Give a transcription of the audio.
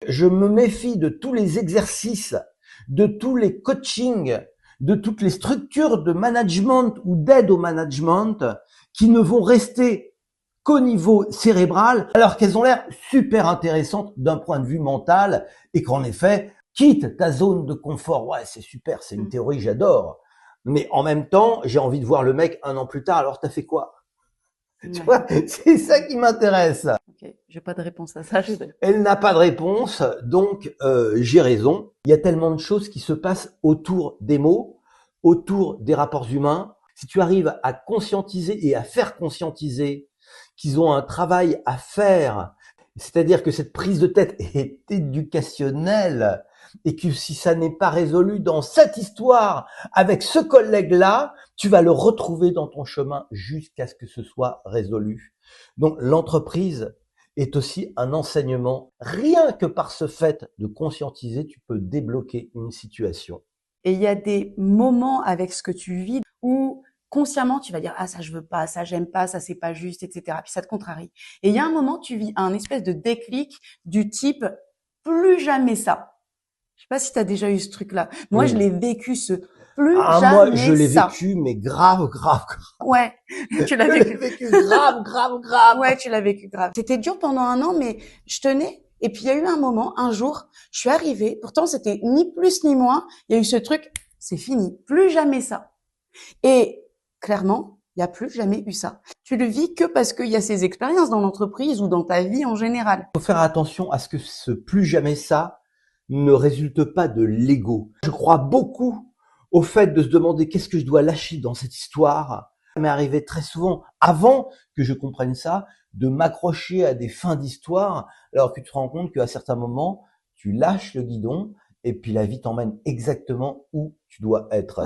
Je me méfie de tous les exercices, de tous les coachings, de toutes les structures de management ou d'aide au management qui ne vont rester qu'au niveau cérébral, alors qu'elles ont l'air super intéressantes d'un point de vue mental et qu'en effet, quitte ta zone de confort. Ouais, c'est super, c'est une théorie, j'adore. Mais en même temps, j'ai envie de voir le mec 1 an plus tard. Alors, t'as fait quoi? Tu vois, c'est ça qui m'intéresse. Ok, j'ai pas de réponse à ça. Elle n'a pas de réponse, donc j'ai raison. Il y a tellement de choses qui se passent autour des mots, autour des rapports humains. Si tu arrives à conscientiser et à faire conscientiser qu'ils ont un travail à faire, c'est-à-dire que cette prise de tête est éducationnelle et que si ça n'est pas résolu dans cette histoire avec ce collègue-là, tu vas le retrouver dans ton chemin jusqu'à ce que ce soit résolu. Donc l'entreprise est aussi un enseignement. Rien que par ce fait de conscientiser, tu peux débloquer une situation. Et il y a des moments avec ce que tu vis où consciemment tu vas dire ah ça je veux pas, ça j'aime pas, ça c'est pas juste, etc. Puis ça te contrarie. Et il y a un moment tu vis un espèce de déclic du type plus jamais ça. Je sais pas si tu as déjà eu ce truc-là. Moi je Oui. l'ai vécu ce plus Ah, moi, je jamais l'ai ça. vécu, mais grave, grave, grave. Ouais, tu l'as Je l'ai vécu. vécu grave, grave, grave. Ouais, tu l'as vécu grave. C'était dur pendant 1 an, mais je tenais. Et puis il y a eu un moment, un jour, je suis arrivée. Pourtant c'était ni plus ni moins. Il y a eu ce truc, c'est fini, plus jamais ça. Et clairement, il n'y a plus jamais eu ça. Tu le vis que parce qu'il y a ces expériences dans l'entreprise ou dans ta vie en général. Il faut faire attention à ce que ce plus jamais ça ne résulte pas de l'ego. Je crois beaucoup au fait de se demander qu'est-ce que je dois lâcher dans cette histoire. Ça m'est arrivé très souvent, avant que je comprenne ça, de m'accrocher à des fins d'histoire, alors que tu te rends compte qu'à certains moments, tu lâches le guidon et puis la vie t'emmène exactement où tu dois être.